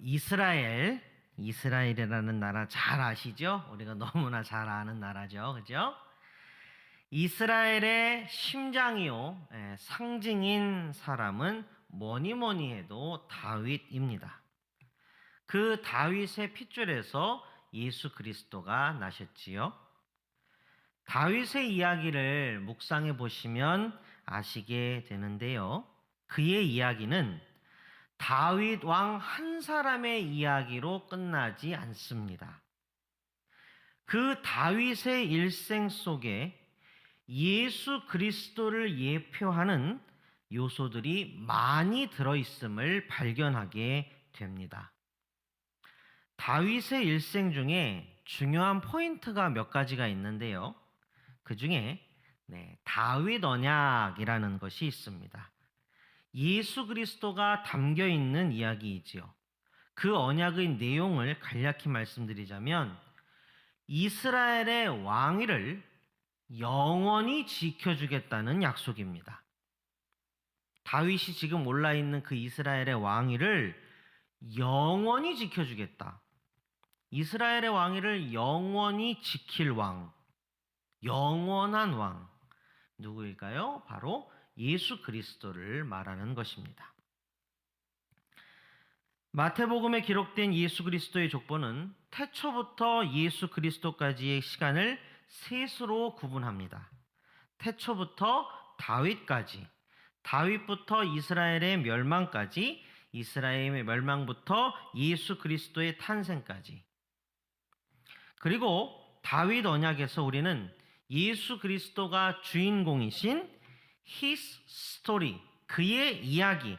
이스라엘이라는 나라 잘 아시죠? 우리가 너무나 잘 아는 나라죠. 그죠? 이스라엘의 심장이요, 상징인 사람은 뭐니 뭐니 해도 다윗입니다. 그 다윗의 핏줄에서 예수 그리스도가 나셨지요. 다윗의 이야기를 묵상해 보시면 아시게 되는데요. 그의 이야기는 다윗 왕 한 사람의 이야기로 끝나지 않습니다. 그 다윗의 일생 속에 예수 그리스도를 예표하는 요소들이 많이 들어있음을 발견하게 됩니다. 다윗의 일생 중에 중요한 포인트가 몇 가지가 있는데요. 그 중에 다윗 언약이라는 것이 있습니다. 예수 그리스도가 담겨 있는 이야기이지요. 그 언약의 내용을 간략히 말씀드리자면 이스라엘의 왕위를 영원히 지켜주겠다는 약속입니다. 다윗이 지금 올라있는 그 이스라엘의 왕위를 영원히 지켜주겠다. 이스라엘의 왕위를 영원히 지킬 왕, 영원한 왕, 누구일까요? 바로 예수 그리스도를 말하는 것입니다. 마태복음에 기록된 예수 그리스도의 족보는 태초부터 예수 그리스도까지의 시간을 셋으로 구분합니다. 태초부터 다윗까지, 다윗부터 이스라엘의 멸망까지, 이스라엘의 멸망부터 예수 그리스도의 탄생까지. 그리고 다윗 언약에서 우리는 예수 그리스도가 주인공이신 His story, 그의 이야기,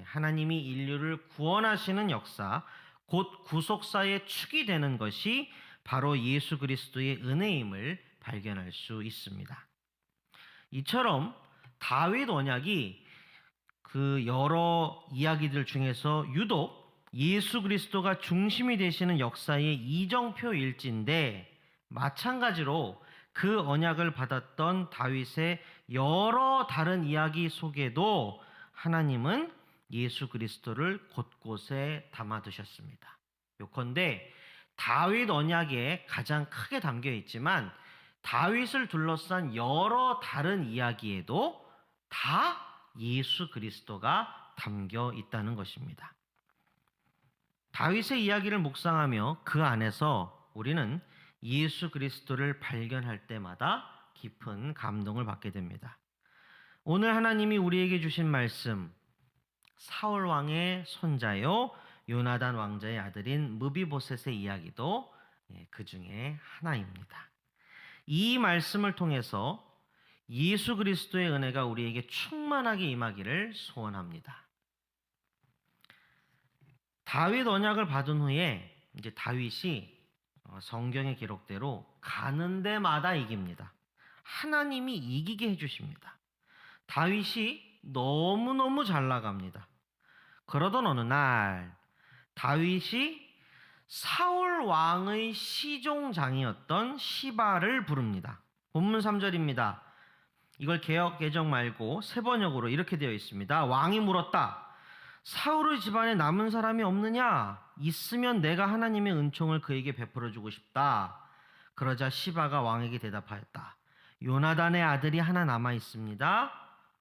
하나님이 인류를 구원하시는 역사, 곧 구속사의 축이 되는 것이 바로 예수 그리스도의 은혜임을 발견할 수 있습니다. 이처럼 다윗 언약이 그 여러 이야기들 중에서 유독 예수 그리스도가 중심이 되시는 역사의 이정표일지인데, 마찬가지로 그 언약을 받았던 다윗의 여러 다른 이야기 속에도 하나님은 예수 그리스도를 곳곳에 담아두셨습니다. 요컨대 다윗 언약에 가장 크게 담겨 있지만 다윗을 둘러싼 여러 다른 이야기에도 다 예수 그리스도가 담겨 있다는 것입니다. 다윗의 이야기를 묵상하며 그 안에서 우리는 예수 그리스도를 발견할 때마다 깊은 감동을 받게 됩니다. 오늘 하나님이 우리에게 주신 말씀, 사울 왕의 손자요 요나단 왕자의 아들인 무비보셋의 이야기도 그 중에 하나입니다. 이 말씀을 통해서 예수 그리스도의 은혜가 우리에게 충만하게 임하기를 소원합니다. 다윗 언약을 받은 후에 이제 다윗이 성경의 기록대로 가는 데마다 이깁니다. 하나님이 이기게 해주십니다. 다윗이 너무너무 잘 나갑니다. 그러던 어느 날 다윗이 사울 왕의 시종장이었던 시바를 부릅니다. 본문 3절입니다. 이걸 개역 개정 말고 새번역으로 이렇게 되어 있습니다. 왕이 물었다. 사울의 집안에 남은 사람이 없느냐? 있으면 내가 하나님의 은총을 그에게 베풀어주고 싶다. 그러자 시바가 왕에게 대답하였다. 요나단의 아들이 하나 남아 있습니다.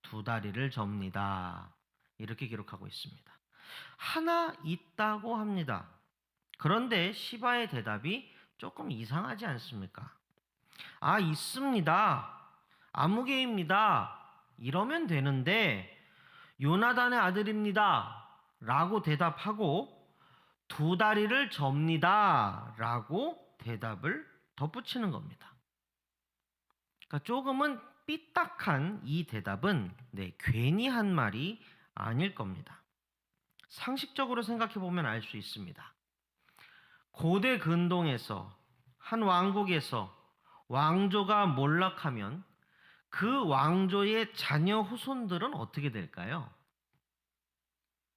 2다리를 접니다. 이렇게 기록하고 있습니다. 하나 있다고 합니다. 그런데 시바의 대답이 조금 이상하지 않습니까? 아, 있습니다. 아무개입니다. 이러면 되는데 요나단의 아들입니다. 라고 대답하고 2다리를 접니다. 라고 대답을 덧붙이는 겁니다. 그러니까 조금은 삐딱한 이 대답은 괜히 한 말이 아닐 겁니다. 상식적으로 생각해 보면 알 수 있습니다. 고대 근동에서 한 왕국에서 왕조가 몰락하면 그 왕조의 자녀 후손들은 어떻게 될까요?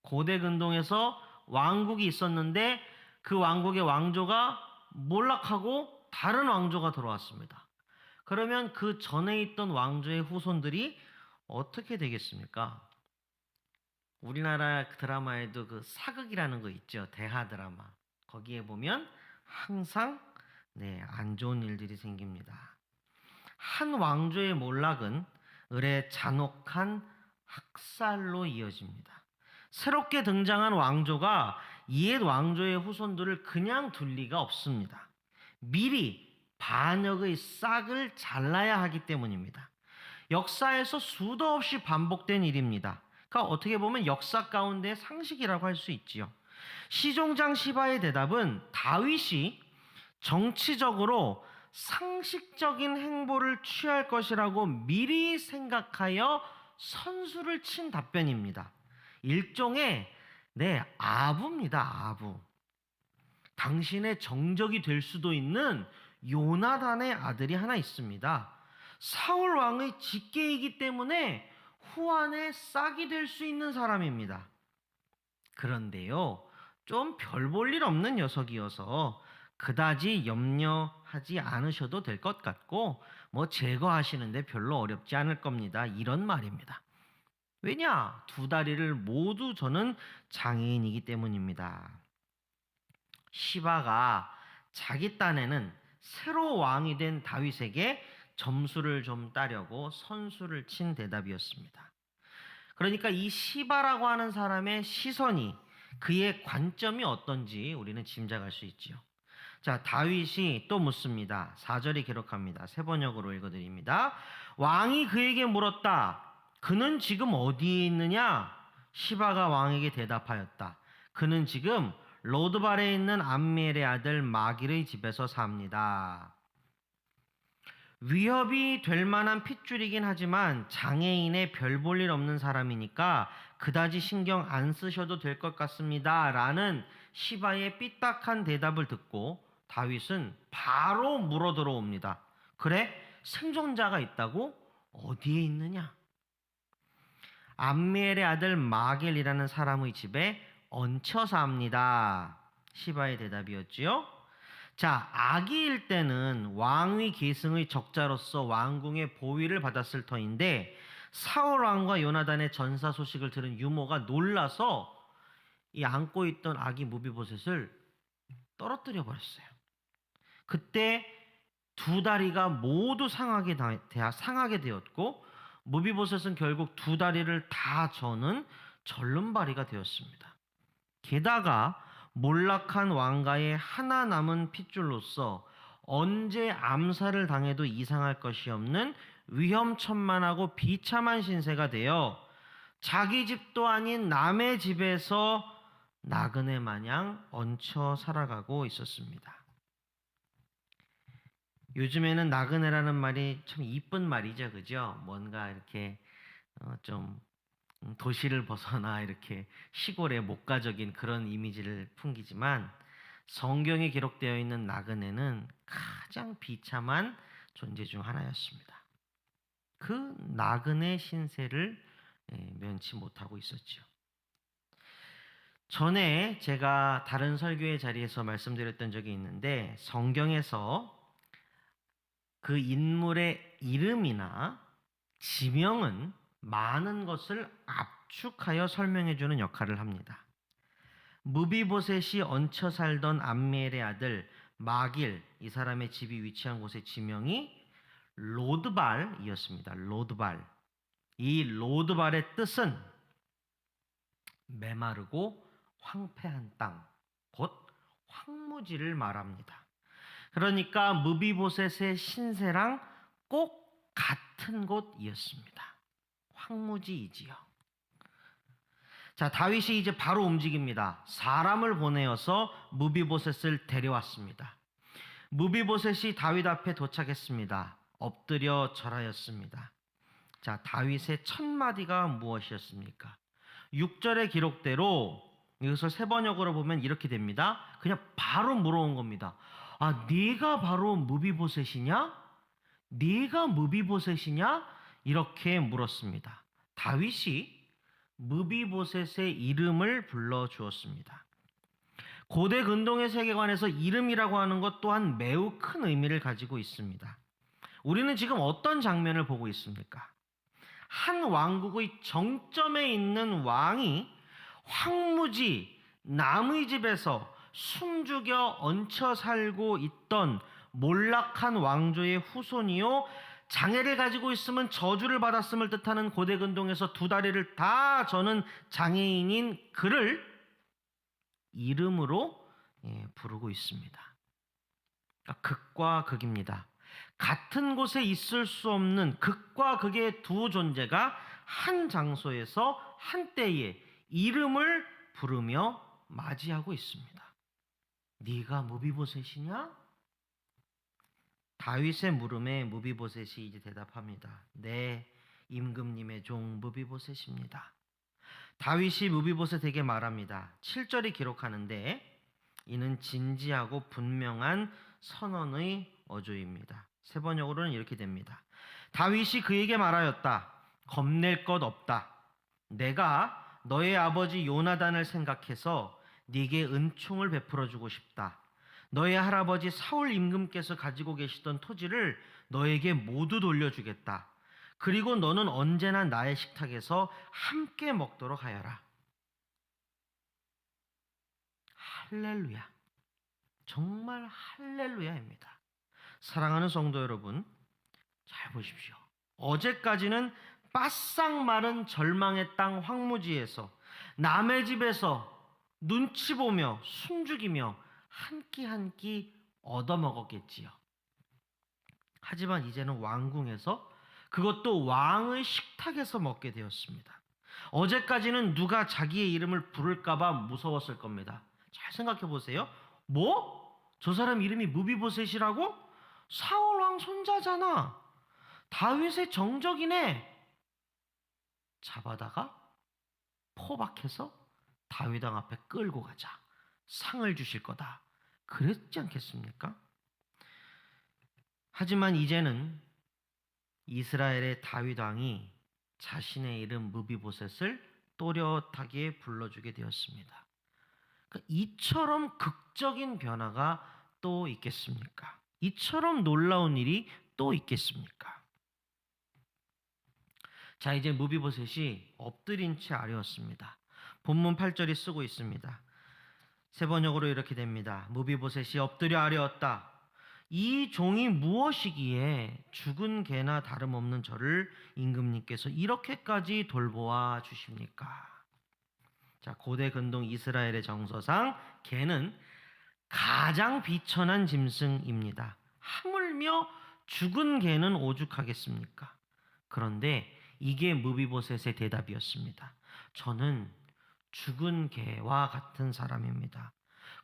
고대 근동에서 왕국이 있었는데 그 왕국의 왕조가 몰락하고 다른 왕조가 들어왔습니다. 그러면 그 전에 있던 왕조의 후손들이 어떻게 되겠습니까? 우리나라 드라마에도 그 사극이라는 거 있죠. 대하 드라마. 거기에 보면 항상 안 좋은 일들이 생깁니다. 한 왕조의 몰락은 을의 잔혹한 학살로 이어집니다. 새롭게 등장한 왕조가 옛 왕조의 후손들을 그냥 둘 리가 없습니다. 미리 반역의 싹을 잘라야 하기 때문입니다. 역사에서 수도 없이 반복된 일입니다. 그러니까 어떻게 보면 역사 가운데 상식이라고 할 수 있지요. 시종장 시바의 대답은 다윗이 정치적으로 상식적인 행보를 취할 것이라고 미리 생각하여 선수를 친 답변입니다. 일종의 아부입니다. 아부. 당신의 정적이 될 수도 있는 요나단의 아들이 하나 있습니다. 사울 왕의 직계이기 때문에 후안의 싹이 될 수 있는 사람입니다. 그런데요, 좀 별 볼 일 없는 녀석이어서 그다지 염려하지 않으셔도 될 것 같고 제거하시는데 별로 어렵지 않을 겁니다. 이런 말입니다. 왜냐? 두 다리를 모두 저는 장애인이기 때문입니다. 시바가 자기 딴에는 새로 왕이 된 다윗에게 점수를 좀 따려고 선수를 친 대답이었습니다. 그러니까 이 시바라고 하는 사람의 시선이, 그의 관점이 어떤지 우리는 짐작할 수 있지요. 자, 다윗이 또 묻습니다. 4절에 기록합니다. 세 번역으로 읽어드립니다. 왕이 그에게 물었다. 그는 지금 어디에 있느냐? 시바가 왕에게 대답하였다. 그는 지금 로드발에 있는 암미엘의 아들 마길의 집에서 삽니다. 위협이 될 만한 핏줄이긴 하지만 장애인의 별 볼 일 없는 사람이니까 그다지 신경 안 쓰셔도 될 것 같습니다. 라는 시바의 삐딱한 대답을 듣고 다윗은 바로 물어 들어옵니다. 그래? 생존자가 있다고? 어디에 있느냐? 암미엘의 아들 마길이라는 사람의 집에 얹혀 삽니다. 시바의 대답이었지요. 자, 아기일 때는 왕위 계승의 적자로서 왕궁의 보위를 받았을 터인데 사울 왕과 요나단의 전사 소식을 들은 유모가 놀라서 이 안고 있던 아기 무비보셋을 떨어뜨려 버렸어요. 그때 두 다리가 모두 상하게 되었고 무비보셋은 결국 두 다리를 다 저는 절름발이가 되었습니다. 게다가 몰락한 왕가의 하나 남은 핏줄로서 언제 암살을 당해도 이상할 것이 없는 위험천만하고 비참한 신세가 되어 자기 집도 아닌 남의 집에서 나그네 마냥 얹혀 살아가고 있었습니다. 요즘에는 나그네라는 말이 참 이쁜 말이죠, 그죠? 뭔가 이렇게 좀 도시를 벗어나 이렇게 시골의 목가적인 그런 이미지를 풍기지만 성경에 기록되어 있는 나그네는 가장 비참한 존재 중 하나였습니다. 그 나그네 신세를 면치 못하고 있었죠. 전에 제가 다른 설교의 자리에서 말씀드렸던 적이 있는데 성경에서 그 인물의 이름이나 지명은 많은 것을 압축하여 설명해주는 역할을 합니다. 무비보셋이 얹혀 살던 암미엘의 아들 마길, 이 사람의 집이 위치한 곳의 지명이 로드발이었습니다. 로드발. 이 로드발의 뜻은 메마르고 황폐한 땅, 곧 황무지를 말합니다. 그러니까 무비보셋의 신세랑 꼭 같은 곳이었습니다. 황무지이지요. 자, 다윗이 이제 바로 움직입니다. 사람을 보내어서 무비보셋을 데려왔습니다. 무비보셋이 다윗 앞에 도착했습니다. 엎드려 절하였습니다. 자, 다윗의 첫 마디가 무엇이었습니까? 6절의 기록대로 이것을 세 번역으로 보면 이렇게 됩니다. 그냥 바로 물어온 겁니다. 아, 네가 바로 무비보셋이냐? 네가 무비보셋이냐? 이렇게 물었습니다. 다윗이 무비보셋의 이름을 불러주었습니다. 고대 근동의 세계관에서 이름이라고 하는 것 또한 매우 큰 의미를 가지고 있습니다. 우리는 지금 어떤 장면을 보고 있습니까? 한 왕국의 정점에 있는 왕이 황무지 남의 집에서 숨죽여 얹혀 살고 있던 몰락한 왕조의 후손이요, 장애를 가지고 있으면 저주를 받았음을 뜻하는 고대 근동에서 두 다리를 다 저는 장애인인 그를 이름으로 부르고 있습니다. 그러니까 극과 극입니다. 같은 곳에 있을 수 없는 극과 극의 두 존재가 한 장소에서 한때에 이름을 부르며 맞이하고 있습니다. 네가 무비보셋이냐? 다윗의 물음에 무비보셋이 이제 대답합니다. 네, 임금님의 종 무비보셋입니다. 다윗이 무비보셋에게 말합니다. 7절이 기록하는데 이는 진지하고 분명한 선언의 어조입니다. 세 번역으로는 이렇게 됩니다. 다윗이 그에게 말하였다. 겁낼 것 없다. 내가 너의 아버지 요나단을 생각해서 네게 은총을 베풀어 주고 싶다. 너의 할아버지 사울 임금께서 가지고 계시던 토지를 너에게 모두 돌려주겠다. 그리고 너는 언제나 나의 식탁에서 함께 먹도록 하여라. 할렐루야. 정말 할렐루야입니다. 사랑하는 성도 여러분, 잘 보십시오. 어제까지는 바싹 마른 절망의 땅 황무지에서 남의 집에서 눈치 보며 숨죽이며 한 끼 한 끼 얻어먹었겠지요. 하지만 이제는 왕궁에서, 그것도 왕의 식탁에서 먹게 되었습니다. 어제까지는 누가 자기의 이름을 부를까봐 무서웠을 겁니다. 잘 생각해 보세요. 뭐? 저 사람 이름이 무비보셋이라고? 사울 왕 손자잖아. 다윗의 정적이네. 잡아다가 포박해서 다윗 왕 앞에 끌고 가자. 상을 주실 거다. 그랬지 않겠습니까? 하지만 이제는 이스라엘의 다윗 왕이 자신의 이름 무비보셋을 또렷하게 불러주게 되었습니다. 그러니까 이처럼 극적인 변화가 또 있겠습니까? 이처럼 놀라운 일이 또 있겠습니까? 자, 이제 무비보셋이 엎드린 채 아뢰었습니다. 본문 8절이 쓰고 있습니다. 세 번역으로 이렇게 됩니다. 무비보셋이 엎드려 아뢰었다. 이 종이 무엇이기에 죽은 개나 다름없는 저를 임금님께서 이렇게까지 돌보아 주십니까? 자, 고대 근동 이스라엘의 정서상 개는 가장 비천한 짐승입니다. 하물며 죽은 개는 오죽하겠습니까? 그런데 이게 무비보셋의 대답이었습니다. 저는 죽은 개와 같은 사람입니다.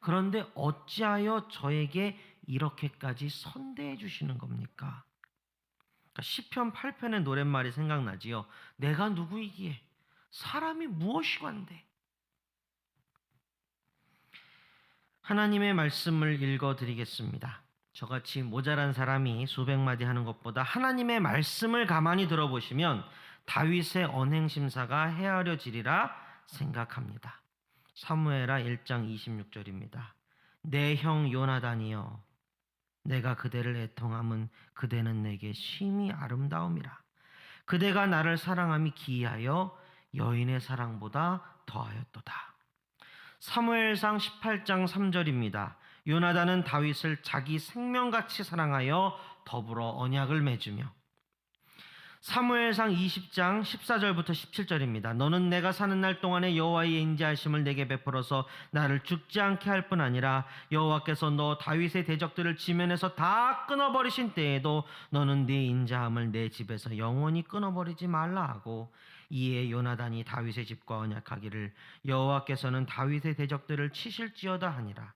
그런데 어찌하여 저에게 이렇게까지 선대해 주시는 겁니까? 그러니까 시편 8편의 노랫말이 생각나지요. 내가 누구이기에 사람이 무엇이관데. 하나님의 말씀을 읽어드리겠습니다. 저같이 모자란 사람이 수백 마디 하는 것보다 하나님의 말씀을 가만히 들어보시면 다윗의 언행심사가 헤아려지리라 생각합니다. 사무엘하 1장 26절입니다. 내 형 요나단이여, 내가 그대를 애통함은 그대는 내게 심히 아름다움이라. 그대가 나를 사랑함이 기이하여 여인의 사랑보다 더하였도다. 사무엘상 18장 3절입니다. 요나단은 다윗을 자기 생명같이 사랑하여 더불어 언약을 맺으며. 사무엘상 20장 14절부터 17절입니다. 너는 내가 사는 날 동안에 여호와의 인자하심을 내게 베풀어서 나를 죽지 않게 할 뿐 아니라 여호와께서 너 다윗의 대적들을 지면에서 다 끊어버리신 때에도 너는 네 인자함을 내 집에서 영원히 끊어버리지 말라 하고, 이에 요나단이 다윗의 집과 언약하기를 여호와께서는 다윗의 대적들을 치실지어다 하니라.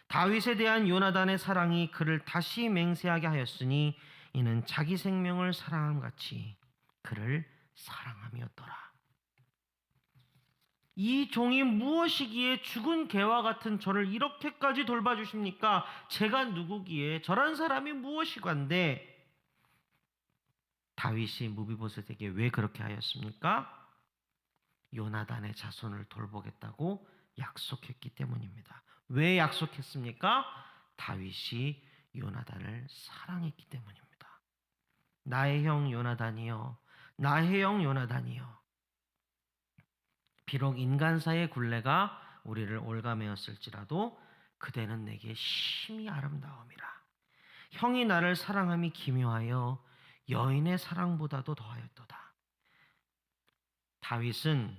다윗에 대한 요나단의 사랑이 그를 다시 맹세하게 하였으니 이는 자기 생명을 사랑함 같이 그를 사랑함이었더라. 이 종이 무엇이기에 죽은 개와 같은 저를 이렇게까지 돌봐주십니까? 제가 누구기에 저런 사람이 무엇이관데. 다윗이 무비보셋에게 왜 그렇게 하였습니까? 요나단의 자손을 돌보겠다고 약속했기 때문입니다. 왜 약속했습니까? 다윗이 요나단을 사랑했기 때문입니다. 나의 형 요나단이여, 나의 형 요나단이여. 비록 인간사의 굴레가 우리를 올가매었을지라도 그대는 내게 심히 아름다움이라. 형이 나를 사랑함이 기묘하여 여인의 사랑보다도 더하였도다. 다윗은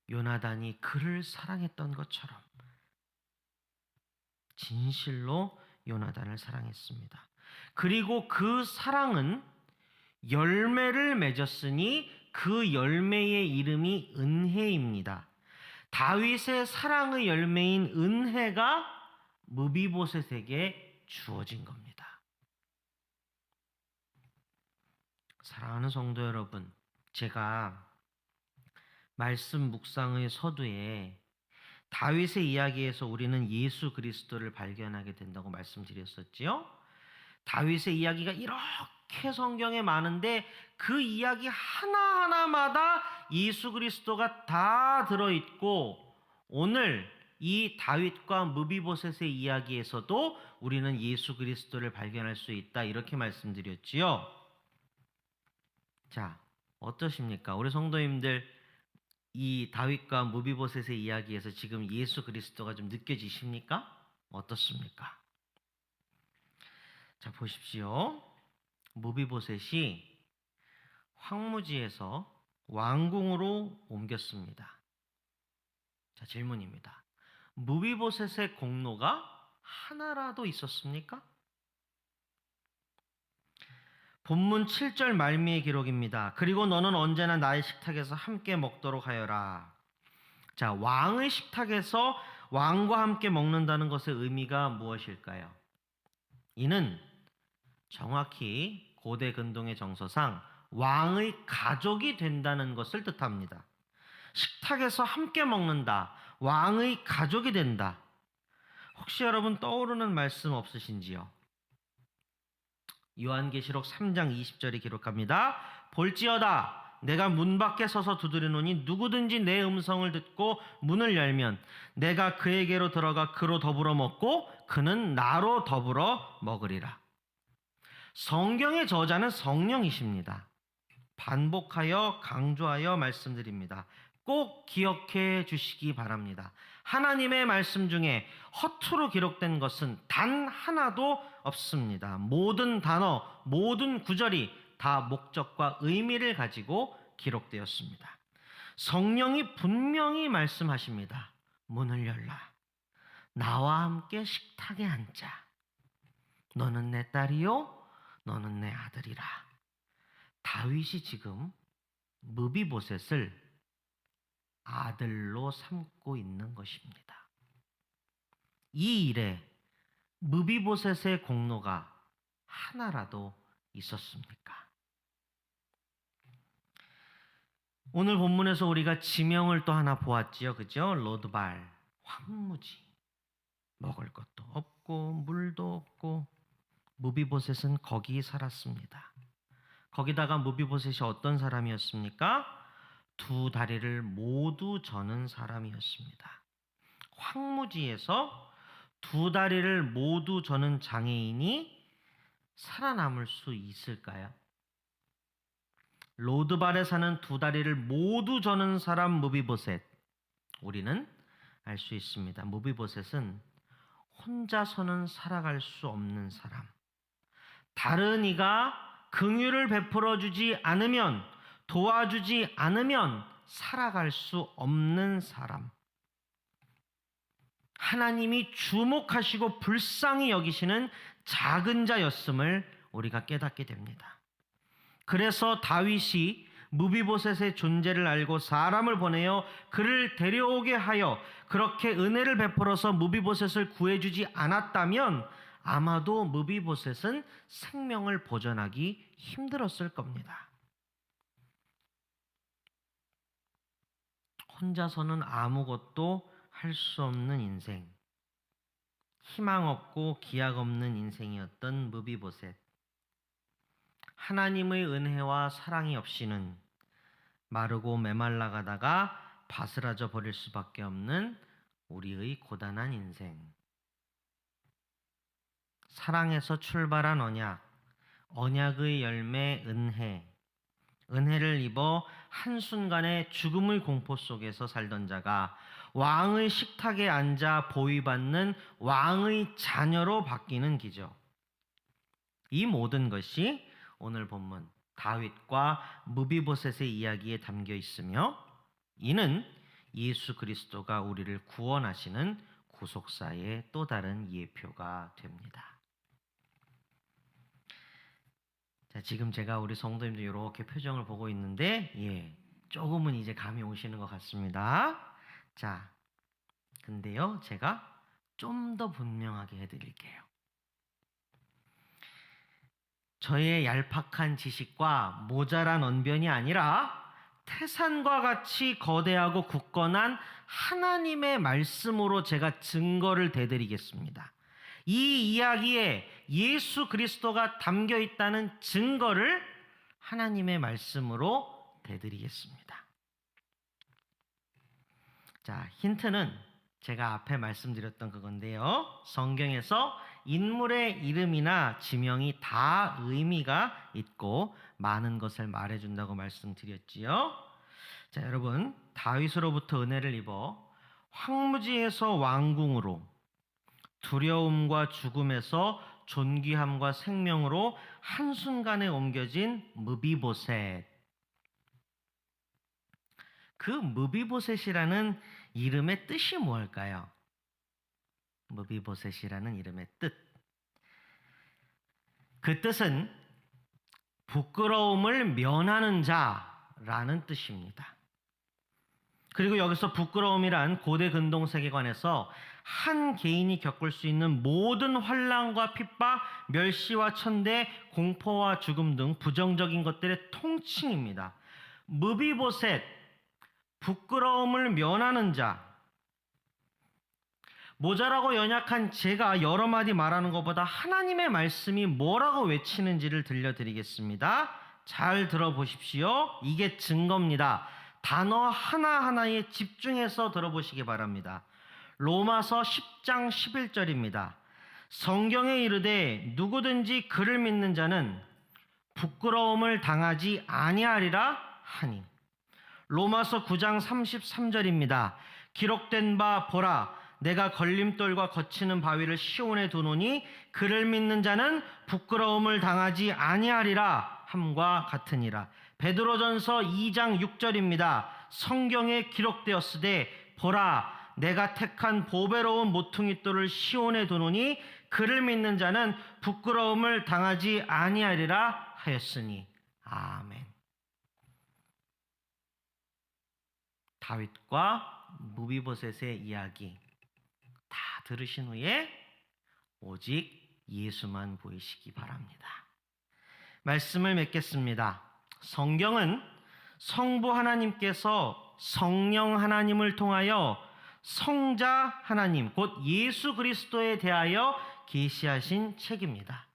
요나단이 그를 사랑했던 것처럼 진실로 요나단을 사랑했습니다. 그리고 그 사랑은 열매를 맺었으니 그 열매의 이름이 은혜입니다. 다윗의 사랑의 열매인 은혜가 무비보셋에게 주어진 겁니다. 사랑하는 성도 여러분, 제가 말씀 묵상의 서두에 다윗의 이야기에서 우리는 예수 그리스도를 발견하게 된다고 말씀드렸었지요. 다윗의 이야기가 이렇게 성경에 많은데 그 이야기 하나하나마다 예수 그리스도가 다 들어있고, 오늘 이 다윗과 무비보셋의 이야기에서도 우리는 예수 그리스도를 발견할 수 있다, 이렇게 말씀드렸지요. 자, 어떠십니까? 우리 성도님들, 이 다윗과 무비보셋의 이야기에서 지금 예수 그리스도가 좀 느껴지십니까? 어떻습니까? 자, 보십시오. 무비보셋이 황무지에서 왕궁으로 옮겼습니다. 자, 질문입니다. 무비보셋의 공로가 하나라도 있었습니까? 본문 7절 말미의 기록입니다. 그리고 너는 언제나 나의 식탁에서 함께 먹도록 하여라. 자, 왕의 식탁에서 왕과 함께 먹는다는 것의 의미가 무엇일까요? 이는 정확히 고대 근동의 정서상 왕의 가족이 된다는 것을 뜻합니다. 식탁에서 함께 먹는다, 왕의 가족이 된다. 혹시 여러분 떠오르는 말씀 없으신지요? 요한계시록 3장 20절이 기록합니다. 볼지어다 내가 문 밖에 서서 두드리노니 누구든지 내 음성을 듣고 문을 열면 내가 그에게로 들어가 그로 더불어 먹고 그는 나로 더불어 먹으리라. 성경의 저자는 성령이십니다. 반복하여 강조하여 말씀드립니다. 꼭 기억해 주시기 바랍니다. 하나님의 말씀 중에 허투루 기록된 것은 단 하나도 없습니다. 모든 단어, 모든 구절이 다 목적과 의미를 가지고 기록되었습니다. 성령이 분명히 말씀하십니다. 문을 열라. 나와 함께 식탁에 앉자. 너는 내 딸이요, 너는 내 아들이라. 다윗이 지금 무비보셋을 아들로 삼고 있는 것입니다. 이 일에 무비보셋의 공로가 하나라도 있었습니까? 오늘 본문에서 우리가 지명을 또 하나 보았지요. 그죠? 로드발, 황무지. 먹을 것도 없고 물도 없고 무비보셋은 거기 살았습니다. 거기다가 무비보셋이 어떤 사람이었습니까? 두 다리를 모두 저는 사람이었습니다. 황무지에서 두 다리를 모두 저는 장애인이 살아남을 수 있을까요? 로드발에 사는 두 다리를 모두 저는 사람 무비보셋, 우리는 알 수 있습니다. 무비보셋은 혼자서는 살아갈 수 없는 사람, 다른 이가 긍휼을 베풀어 주지 않으면, 도와주지 않으면 살아갈 수 없는 사람, 하나님이 주목하시고 불쌍히 여기시는 작은 자였음을 우리가 깨닫게 됩니다. 그래서 다윗이 무비보셋의 존재를 알고 사람을 보내어 그를 데려오게 하여 그렇게 은혜를 베풀어서 무비보셋을 구해주지 않았다면 아마도 무비보셋은 생명을 보존하기 힘들었을 겁니다. 혼자서는 아무것도 할 수 없는 인생, 희망 없고 기약 없는 인생이었던 무비보셋. 하나님의 은혜와 사랑이 없이는 마르고 메말라 가다가 바스라져 버릴 수밖에 없는 우리의 고단한 인생. 사랑에서 출발한 언약, 언약의 열매 은혜, 은혜를 입어 한순간에 죽음의 공포 속에서 살던 자가 왕의 식탁에 앉아 보위받는 왕의 자녀로 바뀌는 기적. 이 모든 것이 오늘 본문 다윗과 무비보셋의 이야기에 담겨 있으며, 이는 예수 그리스도가 우리를 구원하시는 구속사의 또 다른 예표가 됩니다. 자, 지금 제가 우리 성도님들 이렇게 표정을 보고 있는데, 조금은 이제 감이 오시는 것 같습니다. 자, 근데요, 제가 좀 더 분명하게 해드릴게요. 저의 얄팍한 지식과 모자란 언변이 아니라 태산과 같이 거대하고 굳건한 하나님의 말씀으로 제가 증거를 대드리겠습니다. 이 이야기에 예수 그리스도가 담겨 있다는 증거를 하나님의 말씀으로 대드리겠습니다. 자, 힌트는 제가 앞에 말씀드렸던 그건데요. 성경에서 인물의 이름이나 지명이 다 의미가 있고 많은 것을 말해준다고 말씀드렸지요. 자, 여러분, 다윗으로부터 은혜를 입어 황무지에서 왕궁으로, 두려움과 죽음에서 존귀함과 생명으로 한순간에 옮겨진 무비보셋. 그 무비보셋이라는 이름의 뜻이 무엇일까요? 무비보셋이라는 이름의 뜻. 그 뜻은 부끄러움을 면하는 자라는 뜻입니다. 그리고 여기서 부끄러움이란 고대 근동 세계관에서 한 개인이 겪을 수 있는 모든 환난과 핍박, 멸시와 천대, 공포와 죽음 등 부정적인 것들의 통칭입니다. 무비보셋, 부끄러움을 면하는 자. 모자라고 연약한 제가 여러 마디 말하는 것보다 하나님의 말씀이 뭐라고 외치는지를 들려드리겠습니다. 잘 들어보십시오. 이게 증거입니다. 단어 하나하나에 집중해서 들어보시기 바랍니다. 로마서 10장 11절입니다. 성경에 이르되 누구든지 그를 믿는 자는 부끄러움을 당하지 아니하리라 하니. 로마서 9장 33절입니다. 기록된 바 보라, 내가 걸림돌과 거치는 바위를 시온에 두노니 그를 믿는 자는 부끄러움을 당하지 아니하리라 함과 같으니라. 베드로전서 2장 6절입니다. 성경에 기록되었으되 보라, 내가 택한 보배로운 모퉁이돌을 시온에 두노니 그를 믿는 자는 부끄러움을 당하지 아니하리라 하였으니. 아멘. 다윗과 무비보셋의 이야기 다 들으신 후에 오직 예수만 보이시기 바랍니다. 말씀을 맺겠습니다. 성경은 성부 하나님께서 성령 하나님을 통하여 성자 하나님 곧 예수 그리스도에 대하여 계시하신 책입니다.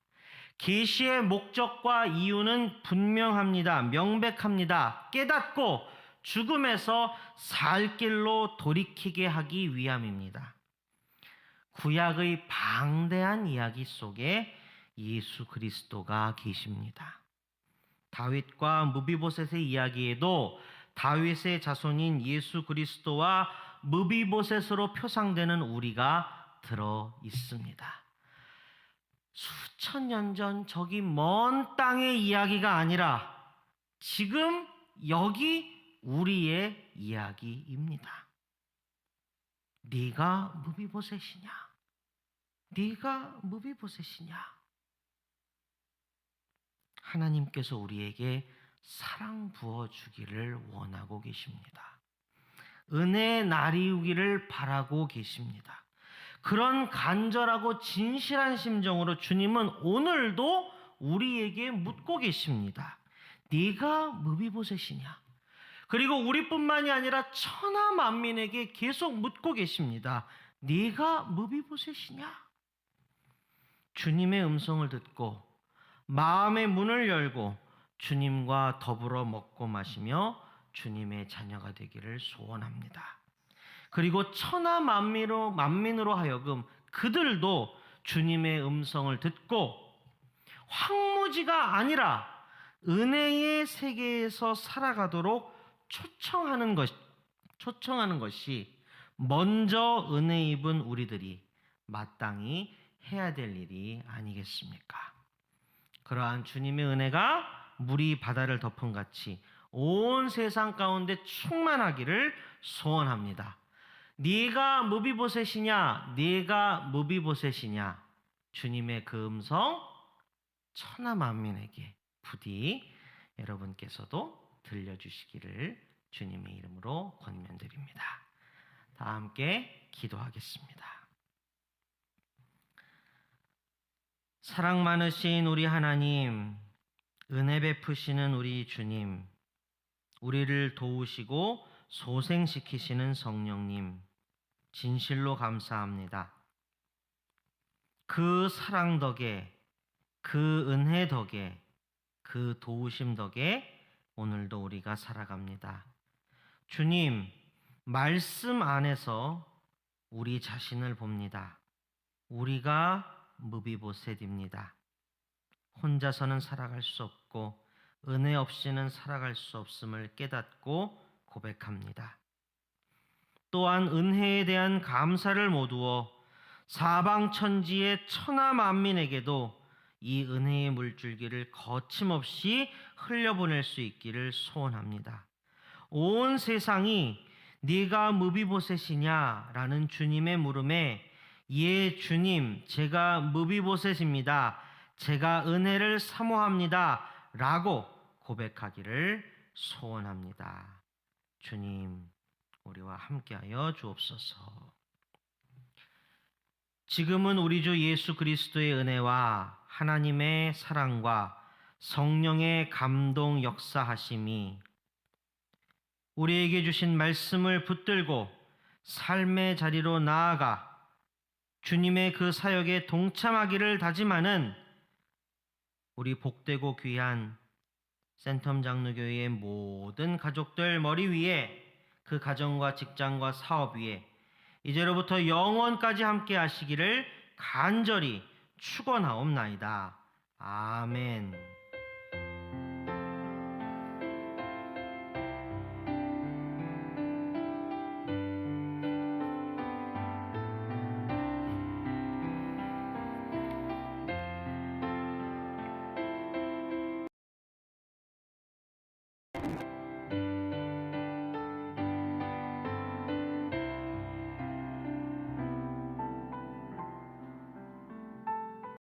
계시의 목적과 이유는 분명합니다. 명백합니다. 깨닫고 죽음에서 살 길로 돌이키게 하기 위함입니다. 구약의 방대한 이야기 속에 예수 그리스도가 계십니다. 다윗과 무비보셋의 이야기에도 다윗의 자손인 예수 그리스도와 무비보셋으로 표상되는 우리가 들어 있습니다. 수천 년 전 저기 먼 땅의 이야기가 아니라 지금 여기 우리의 이야기입니다. 네가 무비보셋이냐? 네가 무비보셋이냐? 하나님께서 우리에게 사랑 부어주기를 원하고 계십니다. 은혜의 날이 오기를 바라고 계십니다. 그런 간절하고 진실한 심정으로 주님은 오늘도 우리에게 묻고 계십니다. 네가 무비보셋이냐? 그리고 우리뿐만이 아니라 천하 만민에게 계속 묻고 계십니다. 네가 무비보셋이냐? 주님의 음성을 듣고 마음의 문을 열고 주님과 더불어 먹고 마시며 주님의 자녀가 되기를 소원합니다. 그리고 천하 만민으로 하여금 그들도 주님의 음성을 듣고 황무지가 아니라 은혜의 세계에서 살아가도록 초청하는 것이 먼저 은혜 입은 우리들이 마땅히 해야 될 일이 아니겠습니까? 그러한 주님의 은혜가 물이 바다를 덮은 같이 온 세상 가운데 충만하기를 소원합니다. 네가 무비보셋이냐? 네가 무비보셋이냐? 주님의 그 음성 천하 만민에게 부디 여러분께서도 들려주시기를 주님의 이름으로 권면드립니다. 다 함께 기도하겠습니다. 사랑 많으신 우리 하나님, 은혜 베푸시는 우리 주님, 우리를 도우시고 소생시키시는 성령님, 진실로 감사합니다. 그 사랑 덕에, 그 은혜 덕에, 그 도우심 덕에 오늘도 우리가 살아갑니다. 주님, 말씀 안에서 우리 자신을 봅니다. 우리가 무비보셋입니다. 혼자서는 살아갈 수 없고 은혜 없이는 살아갈 수 없음을 깨닫고 고백합니다. 또한 은혜에 대한 감사를 모두어 사방천지의 천하 만민에게도 이 은혜의 물줄기를 거침없이 흘려보낼 수 있기를 소원합니다. 온 세상이 네가 무비보셋이냐? 라는 주님의 물음에 예 주님, 제가 무비보셋입니다. 제가 은혜를 사모합니다. 라고 고백하기를 소원합니다. 주님, 우리와 함께하여 주옵소서. 지금은 우리 주 예수 그리스도의 은혜와 하나님의 사랑과 성령의 감동 역사하심이 우리에게 주신 말씀을 붙들고 삶의 자리로 나아가 주님의 그 사역에 동참하기를 다짐하는 우리 복되고 귀한 센텀 장로교회의 모든 가족들 머리 위에, 그 가정과 직장과 사업 위에 이제로부터 영원까지 함께 하시기를 간절히 축원하옵나이다. 아멘.